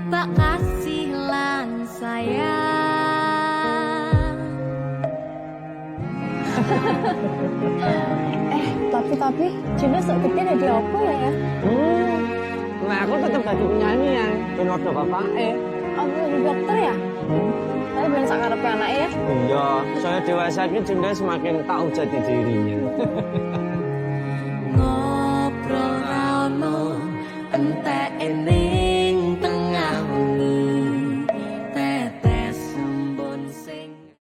bak kasih lan sayang. Tapi Cinda sok gede jadi apa ya? Nah aku tetap jadi penyanyi ya. Ben waktu bapak Aku jadi dokter ya? Tapi ben sakarepe anake ya. Iya, saya dewasa ini Cinda semakin tahu jati dirinya. Ngobrol rano entek ini